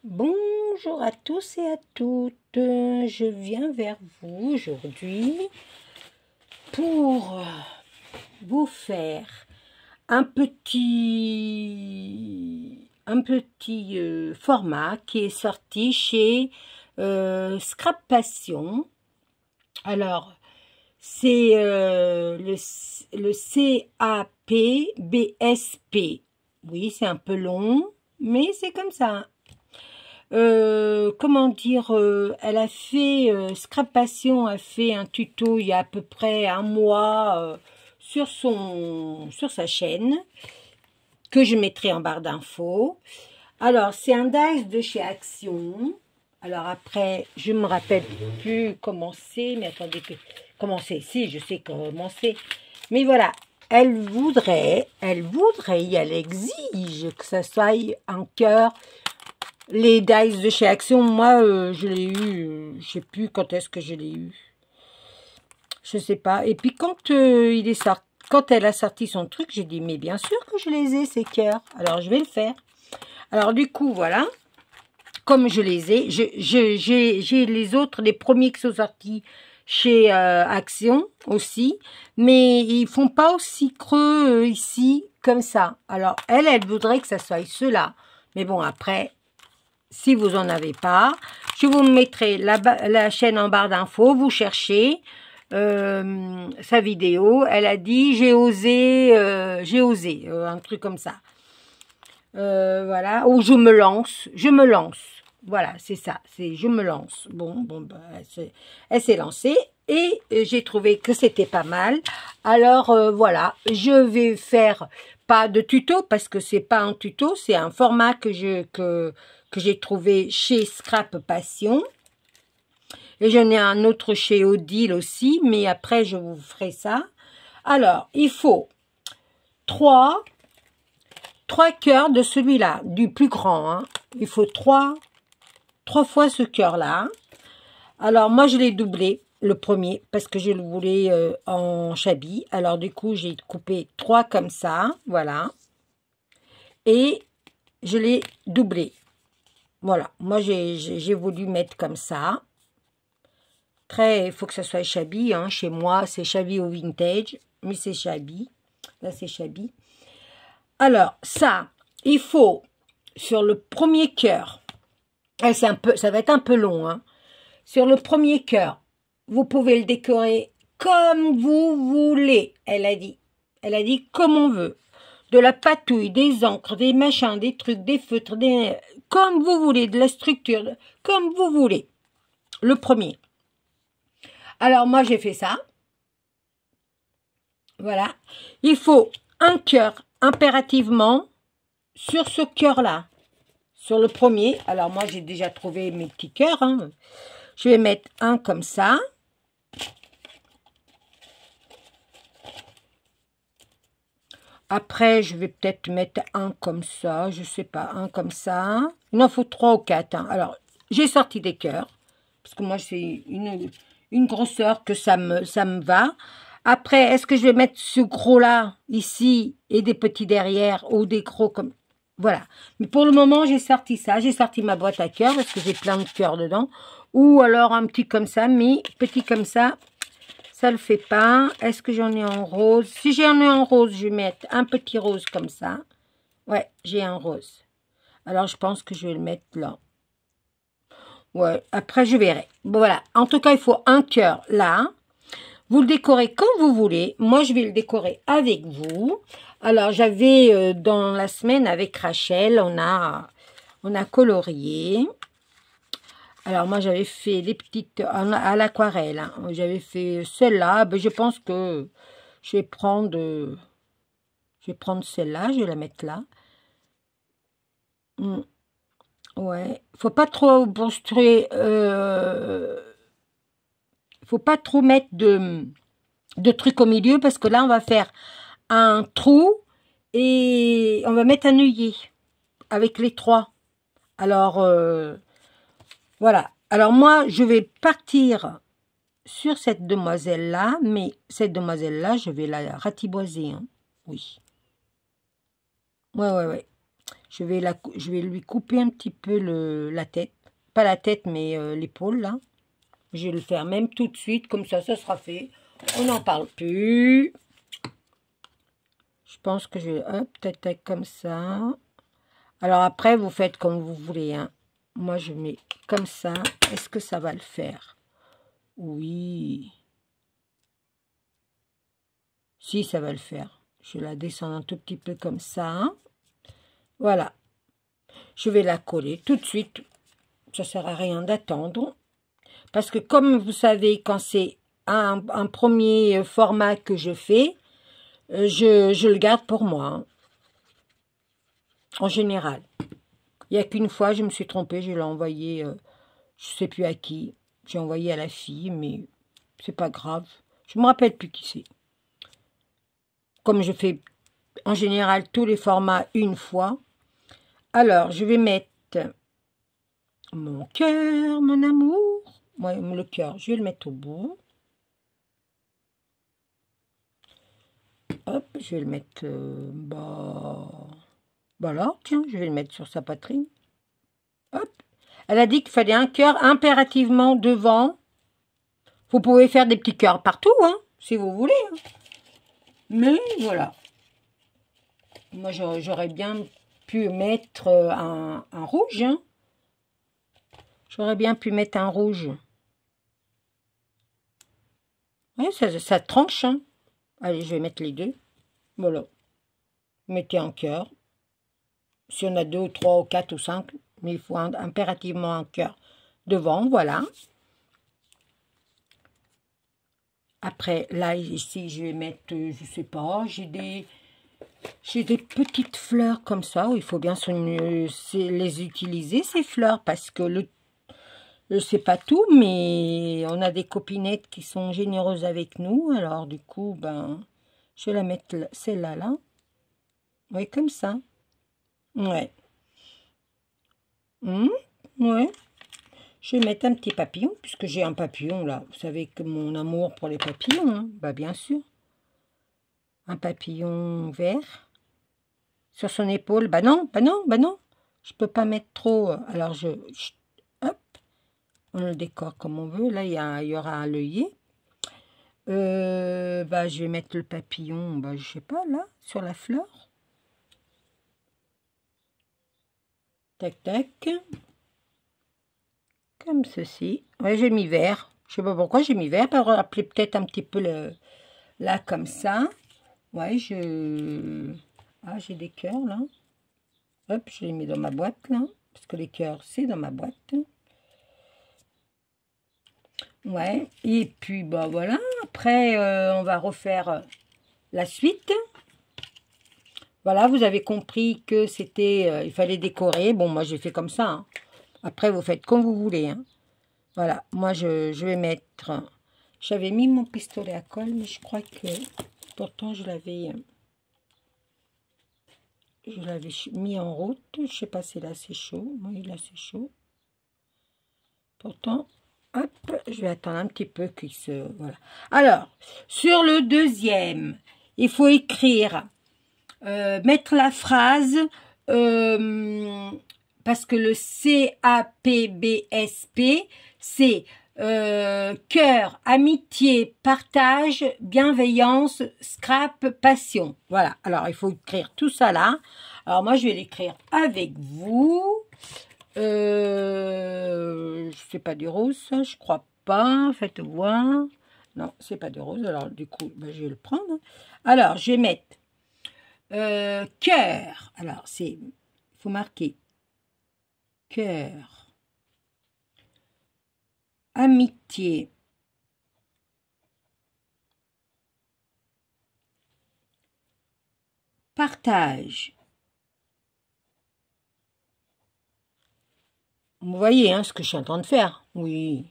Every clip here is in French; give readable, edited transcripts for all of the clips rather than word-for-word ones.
Bonjour à tous et à toutes, je viens vers vous aujourd'hui pour vous faire un petit format qui est sorti chez Scrap Passion. Alors, c'est le CAPBSP. Oui, c'est un peu long, mais c'est comme ça. Comment dire, elle a fait, Scrap Passion a fait un tuto il y a à peu près un mois sur sa chaîne, que je mettrai en barre d'infos. Alors, c'est un dice de chez Action. Alors après, je me rappelle plus comment c'est, mais attendez, comment c'est, si, je sais comment c'est. Mais voilà, elle voudrait, elle exige que ça soit un cœur. Les dice de chez Action, moi, je l'ai eu, je sais plus quand est-ce que je l'ai eu. Je sais pas. Et puis quand il est sorti, quand elle a sorti son truc, j'ai dit, mais bien sûr que je les ai, ces cœurs. Alors, je vais le faire. Alors, du coup, voilà. Comme je les ai, j'ai les autres, les premiers qui sont sortis chez Action aussi. Mais ils font pas aussi creux ici, comme ça. Alors, elle voudrait que ça soit ceux-là. Mais bon, après... Si vous n'en avez pas, je vous mettrai la chaîne en barre d'infos. Vous cherchez sa vidéo. Elle a dit j'ai osé, un truc comme ça. Voilà. Ou je me lance. Voilà, c'est ça. C'est je me lance. Bon, bah, elle s'est lancée et j'ai trouvé que c'était pas mal. Alors voilà, je vais faire pas de tuto parce que c'est pas un tuto, c'est un format que j'ai trouvé chez Scrap Passion. Et j'en ai un autre chez Odile aussi, mais après je vous ferai ça. Alors, il faut trois cœurs de celui-là, du plus grand. Hein. Il faut trois fois ce cœur-là. Alors, moi, je l'ai doublé, le premier, parce que je le voulais en chabis. Alors, du coup, j'ai coupé 3 comme ça, voilà. Et je l'ai doublé. Voilà, moi, j'ai voulu mettre comme ça. Il faut que ça soit chabis, hein. Chez moi, c'est chabis au vintage, mais c'est chabis. Là, c'est chabis. Alors, ça, il faut, sur le premier cœur, ça va être un peu long, hein. Sur le premier cœur, vous pouvez le décorer comme vous voulez, elle a dit. Elle a dit comme on veut. De la patouille, des encres, des machins, des trucs, des feutres, comme vous voulez, de la structure, comme vous voulez. Le premier. Alors, moi, j'ai fait ça. Voilà. Il faut un cœur impérativement sur ce cœur-là. Sur le premier. Alors, moi, j'ai déjà trouvé mes petits cœurs. Hein. Je vais mettre un comme ça. Après, je vais peut-être mettre un comme ça. Je sais pas, un comme ça. Il en faut 3 ou 4. Hein. Alors, j'ai sorti des cœurs. Parce que moi, c'est une grosseur que ça me va. Après, est-ce que je vais mettre ce gros-là, ici, et des petits derrière, ou des gros comme... Voilà. Mais pour le moment, j'ai sorti ça. J'ai sorti ma boîte à cœurs, parce que j'ai plein de cœurs dedans. Ou alors un petit comme ça, mais petit comme ça, ça le fait pas. Est-ce que j'en ai en rose? Si j'en ai en rose, je vais mettre un petit rose comme ça. Ouais, j'ai un rose. Alors, je pense que je vais le mettre là. Ouais, après, je verrai. Bon, voilà. En tout cas, il faut un cœur là. Vous le décorez comme vous voulez. Moi, je vais le décorer avec vous. Alors, j'avais dans la semaine avec Rachel, on a colorié. Alors, moi, j'avais fait les petites à l'aquarelle. Hein. J'avais fait celle-là. Ben, je pense que je vais prendre celle-là. Je vais la mettre là. Ouais. Faut pas trop construire... faut pas trop mettre de trucs au milieu parce que là, on va faire un trou et on va mettre un œillet avec les 3. Alors, voilà. Alors, moi, je vais partir sur cette demoiselle-là, mais cette demoiselle-là, je vais la ratiboiser. Hein. Oui. Ouais. je vais lui couper un petit peu la tête. Pas la tête, mais l'épaule, là. Je vais le faire même tout de suite, comme ça sera fait. On n'en parle plus. Je pense que je vais, hop, tac, comme ça. Alors après, vous faites comme vous voulez, hein. Moi, je mets comme ça. Est-ce que ça va le faire? Oui. Si, ça va le faire. Je la descends un tout petit peu comme ça. Voilà. Je vais la coller tout de suite. Ça ne sert à rien d'attendre. Parce que comme vous savez, quand c'est un premier format que je fais, je le garde pour moi. Hein. En général. Il n'y a qu'une fois, je me suis trompée. Je l'ai envoyé, je ne sais plus à qui. J'ai envoyé à la fille, mais c'est pas grave. Je ne me rappelle plus qui c'est. Comme je fais en général tous les formats une fois. Alors, je vais mettre mon cœur, mon amour. Moi, le cœur, je vais le mettre au bout. Hop, je vais le mettre... voilà, tiens, je vais le mettre sur sa poitrine. Hop. Elle a dit qu'il fallait un cœur impérativement devant. Vous pouvez faire des petits cœurs partout, hein, si vous voulez. Hein. Mais voilà. Moi, j'aurais bien pu mettre un rouge. Hein. J'aurais bien pu mettre un rouge. Oui, ça tranche. Hein. Allez, je vais mettre les deux. Voilà. Mettez un cœur. Si on a 2 ou 3 ou 4 ou 5, mais il faut impérativement un cœur devant. Voilà. Après, là, ici, je vais mettre, je sais pas, j'ai des petites fleurs comme ça, où il faut bien les utiliser, ces fleurs, parce que je sais pas tout, mais on a des copinettes qui sont généreuses avec nous, alors du coup, ben, je vais la mettre, celle-là, là. Oui, comme ça. Ouais. Ouais. Je vais mettre un petit papillon, puisque j'ai un papillon, là. Vous savez que mon amour pour les papillons, hein, bah bien sûr. Un papillon vert. Sur son épaule, bah non. Je peux pas mettre trop. Alors, hop, on le décore comme on veut. Là, il y aura un œillet. Bah, je vais mettre le papillon, bah, je sais pas, là, sur la fleur. Tac, tac. Comme ceci. Ouais, j'ai mis vert. Je sais pas pourquoi j'ai mis vert. Pour rappeler peut-être un petit peu là, comme ça. Ouais, ah, j'ai des cœurs, là. Hop, je les mets dans ma boîte, là. Parce que les cœurs, c'est dans ma boîte. Ouais, et puis, bah, voilà. Après, on va refaire la suite. Voilà, vous avez compris que c'était... il fallait décorer. Bon, moi, j'ai fait comme ça. Hein. Après, vous faites comme vous voulez. Hein. Voilà, moi, je vais mettre... J'avais mis mon pistolet à colle, mais je crois que... Pourtant, je l'avais mis en route. Je sais pas si là, c'est chaud. Oui, là, c'est chaud. Pourtant, hop, je vais attendre un petit peu qu'il se... Voilà. Alors, sur le deuxième, il faut écrire... mettre la phrase... parce que le CAPBSP, c'est cœur, amitié, partage, bienveillance, scrap, passion. Voilà, alors il faut écrire tout ça là. Alors moi, je vais l'écrire avec vous. C'est pas du rose, ça, je crois pas. Faites voir. Non, c'est pas du rose. Alors du coup, ben, je vais le prendre. Alors, je vais mettre cœur. Alors, il faut marquer cœur, amitié, partage. Vous voyez hein, ce que je suis en train de faire? Oui.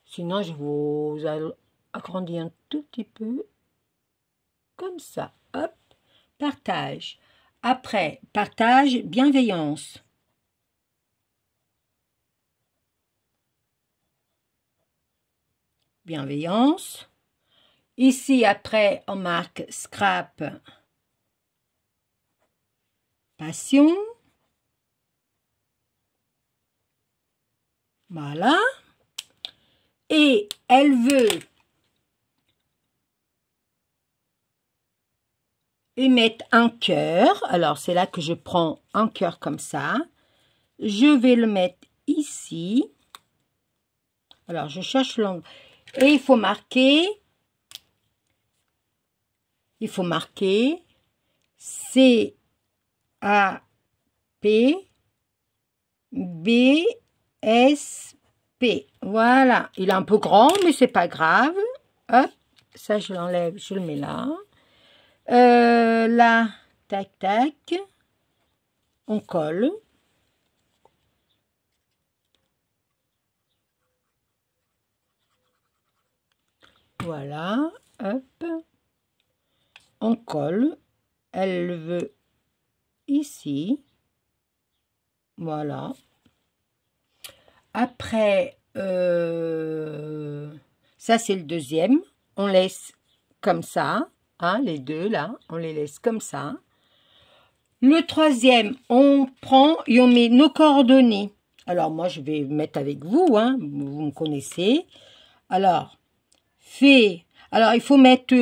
Sinon, je vous agrandis un tout petit peu. Comme ça. Hop. Partage. Après, partage, bienveillance. Bienveillance. Ici, après, on marque scrap. Passion. Voilà. Et elle veut émettre un cœur. Alors, c'est là que je prends un cœur comme ça. Je vais le mettre ici. Alors, je cherche l'angle. Et il faut marquer C, A, P, B, S, P. Voilà. Il est un peu grand, mais c'est pas grave. Hop, ça je l'enlève, je le mets là. Là, tac, tac. On colle. Voilà, hop. On colle. Elle veut ici. Voilà. Après, ça c'est le deuxième. On laisse comme ça. Hein, les deux là, on les laisse comme ça. Le troisième, on prend et on met nos coordonnées. Alors moi je vais mettre avec vous, hein, vous me connaissez. Alors, alors il faut mettre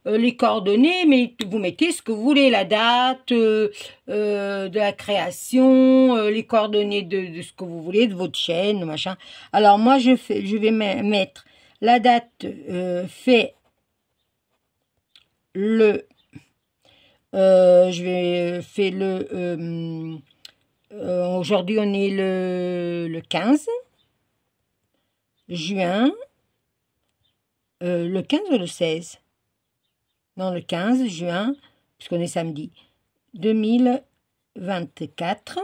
les coordonnées, mais vous mettez ce que vous voulez, la date de la création, les coordonnées de ce que vous voulez, de votre chaîne, machin. Alors moi je vais mettre la date fait le aujourd'hui on est le 15 juin, le 15 ou le 16? Non, le 15 juin, puisqu'on est samedi, 2024,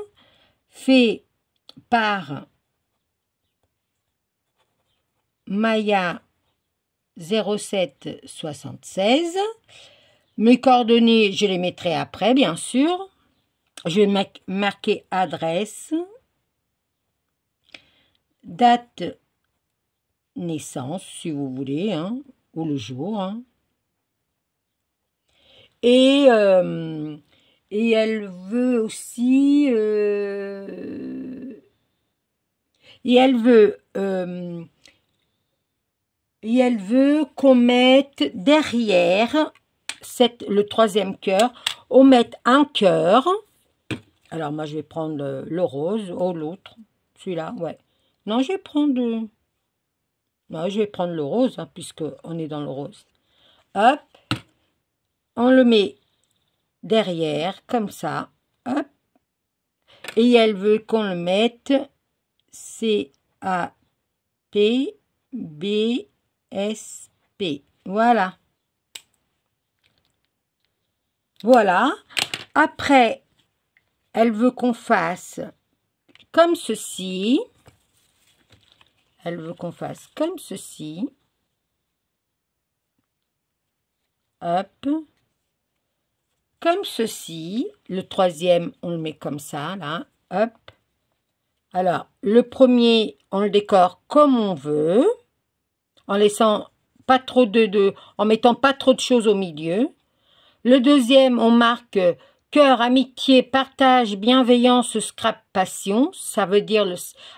fait par Maya 0776. Mes coordonnées, je les mettrai après, bien sûr. Je vais marquer adresse, date naissance, si vous voulez, hein, ou le jour. Hein. Et elle veut aussi... et elle veut qu'on mette derrière le troisième cœur, on mette un cœur. Alors moi je vais prendre le rose, ou l'autre, celui-là, ouais. Non, je vais prendre le rose, hein, puisque on est dans le rose. Hop, on le met derrière, comme ça, hop. Et elle veut qu'on le mette C, A, P, B, S, P. Voilà. Voilà. Après, elle veut qu'on fasse comme ceci. Elle veut qu'on fasse comme ceci. Hop. Comme ceci. Le troisième, on le met comme ça, là. Hop. Alors, le premier, on le décore comme on veut. En laissant pas trop en mettant pas trop de choses au milieu. Le deuxième, on marque cœur, amitié, partage, bienveillance, scrap, passion. Ça veut dire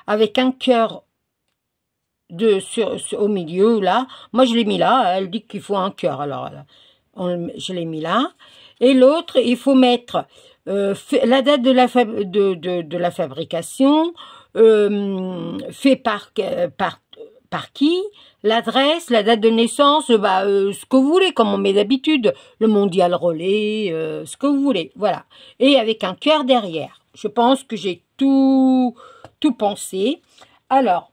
avec un cœur au milieu, là. Moi, je l'ai mis là. Elle dit qu'il faut un cœur. Alors, je l'ai mis là. Et l'autre, il faut mettre la date de la fabrication, fait par qui, l'adresse, la date de naissance, ce que vous voulez, comme on met d'habitude, le mondial relais, ce que vous voulez, voilà. Et avec un cœur derrière. Je pense que j'ai tout pensé. Alors,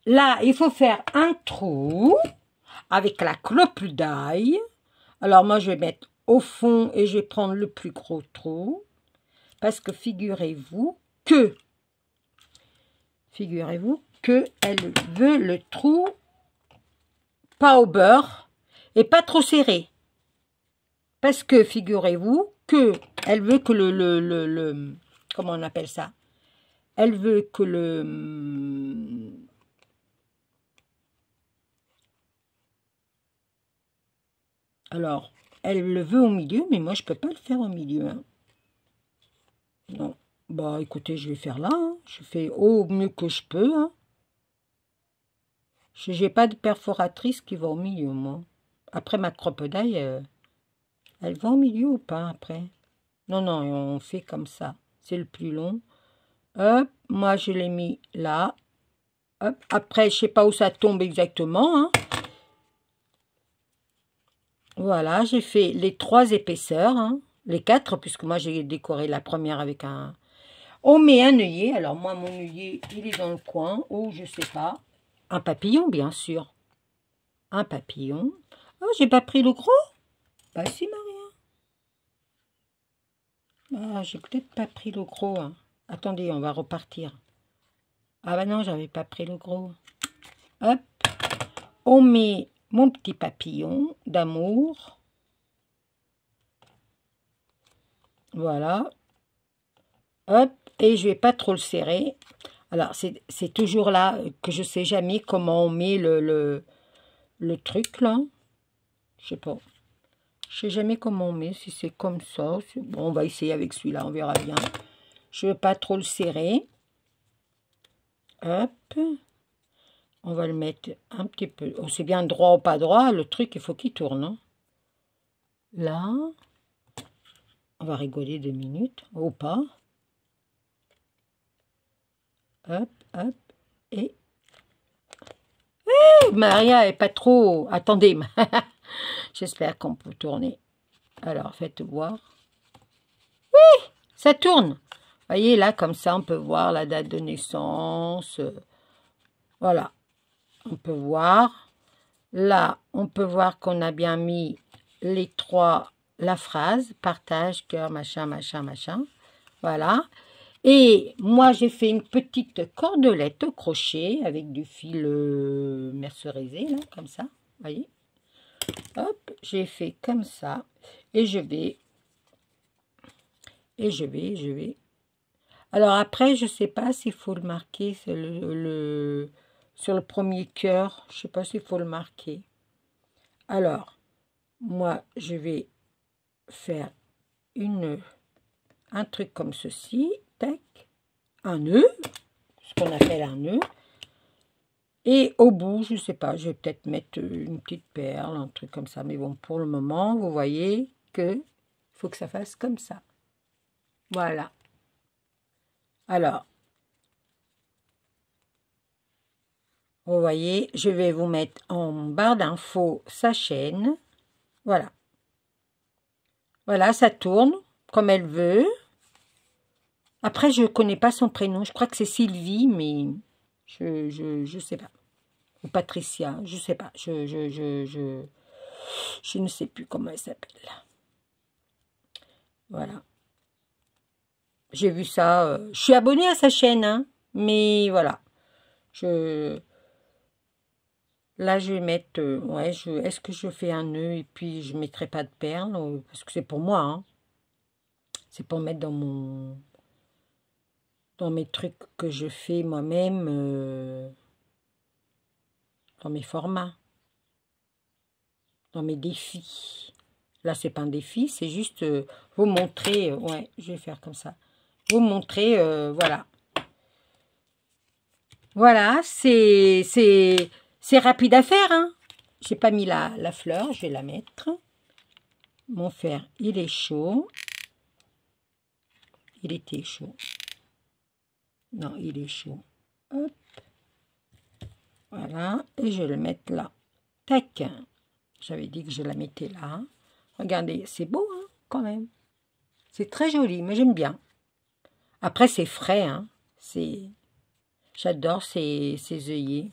là, il faut faire un trou avec la clope d'ail. Alors, moi, je vais mettre au fond et je vais prendre le plus gros trou. Parce que figurez-vous qu'elle veut le trou pas au beurre et pas trop serré. Parce que figurez-vous qu'elle veut que comment on appelle ça? Elle veut que alors, elle le veut au milieu, mais moi je peux pas le faire au milieu. Hein. Non. Bah, écoutez, je vais faire là. Hein. Je fais au mieux que je peux. Hein. J'ai pas de perforatrice qui va au milieu, moi. Après, ma crocodile, elle va au milieu ou pas, après? Non, non, on fait comme ça. C'est le plus long. Hop, moi, je l'ai mis là. Hop, après, je sais pas où ça tombe exactement. Hein. Voilà, j'ai fait les 3 épaisseurs. Hein. Les 4, puisque moi, j'ai décoré la première avec un... On met un œillet. Alors, moi, mon œillet, il est dans le coin. Ou, je sais pas. Un papillon, bien sûr. Un papillon. Oh, j'ai pas pris le gros? Bah si, Maria. Ah, j'ai peut-être pas pris le gros. Hein. Attendez, on va repartir. Ah bah non, j'avais pas pris le gros. Hop. On met mon petit papillon d'amour. Voilà. Hop. Et je vais pas trop le serrer. Alors, c'est toujours là que je sais jamais comment on met le truc, là. Je sais pas. Je sais jamais comment on met, si c'est comme ça. Bon, on va essayer avec celui-là, on verra bien. Je ne veux pas trop le serrer. Hop. On va le mettre un petit peu. Oh, c'est bien droit ou pas droit, le truc, il faut qu'il tourne. Hein. Là. On va rigoler 2 minutes, ou pas. Hop, hop. Et... Maria est pas trop... Attendez. J'espère qu'on peut tourner. Alors, faites voir. Oui, ça tourne. Vous voyez, là, comme ça, on peut voir la date de naissance. Voilà. On peut voir. Là, on peut voir qu'on a bien mis les 3, la phrase, partage, cœur, machin, machin, machin. Voilà. Et moi, j'ai fait une petite cordelette au crochet avec du fil mercerisé, là, comme ça. Vous voyez. Hop, j'ai fait comme ça. Et je vais. Alors après, je ne sais pas s'il faut le marquer sur le premier cœur. Je ne sais pas s'il faut le marquer. Alors, moi, je vais faire un truc comme ceci. Tac. Un nœud. Ce qu'on appelle un nœud. Et au bout, je ne sais pas, je vais peut-être mettre une petite perle, un truc comme ça. Mais bon, pour le moment, vous voyez que faut que ça fasse comme ça. Voilà. Alors, vous voyez, je vais vous mettre en barre d'infos sa chaîne. Voilà. Voilà, ça tourne comme elle veut. Après, je ne connais pas son prénom. Je crois que c'est Sylvie, mais je sais pas. Ou Patricia, je sais pas. Je ne sais plus comment elle s'appelle. Voilà. J'ai vu ça. Je suis abonnée à sa chaîne, hein, mais voilà. Là, je vais mettre... ouais, est-ce que je fais un nœud et puis je ne mettrai pas de perles? Parce que c'est pour moi, hein. C'est pour mettre dans mes trucs que je fais moi-même, dans mes formats, dans mes défis. Là, c'est pas un défi, c'est juste vous montrer... ouais, je vais faire comme ça. Vous montrer, voilà. Voilà, c'est rapide à faire, hein. J'ai pas mis la fleur, je vais la mettre. Mon fer, il est chaud. Il était chaud. Non, il est chaud. Hop. Voilà, et je vais le mettre là. Tac. J'avais dit que je la mettais là. Regardez, c'est beau, hein, quand même. C'est très joli, mais j'aime bien. Après, c'est frais, hein. J'adore ces œillets.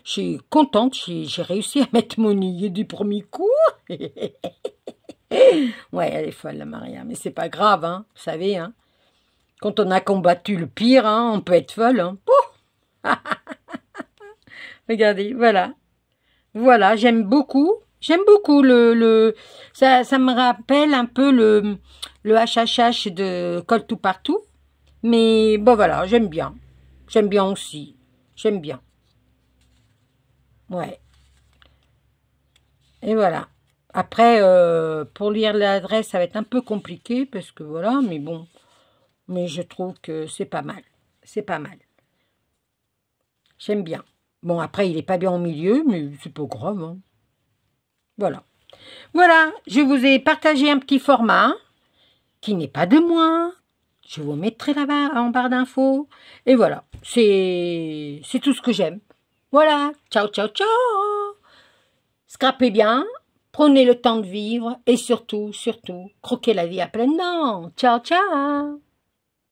Je suis contente, j'ai réussi à mettre mon œillet du premier coup. Ouais, elle est folle, la Maria, mais c'est pas grave, hein, vous savez, hein. Quand on a combattu le pire, hein, on peut être folle, hein. Regardez, voilà. Voilà, j'aime beaucoup. J'aime beaucoup ça me rappelle un peu le HHH de Colle tout partout. Mais bon, voilà, j'aime bien. J'aime bien aussi. J'aime bien. Ouais. Et voilà. Après, pour lire l'adresse, ça va être un peu compliqué parce que voilà, mais bon. mais je trouve que c'est pas mal. C'est pas mal. J'aime bien. Bon, après, il n'est pas bien au milieu, mais c'est pas grave. Hein. Voilà. Voilà, je vous ai partagé un petit format qui n'est pas de moi. Je vous mettrai là-bas en barre d'infos. Et voilà, c'est tout ce que j'aime. Voilà, ciao, ciao, ciao. Scrapez bien, prenez le temps de vivre et surtout, surtout, croquez la vie à pleines dents. Ciao, ciao.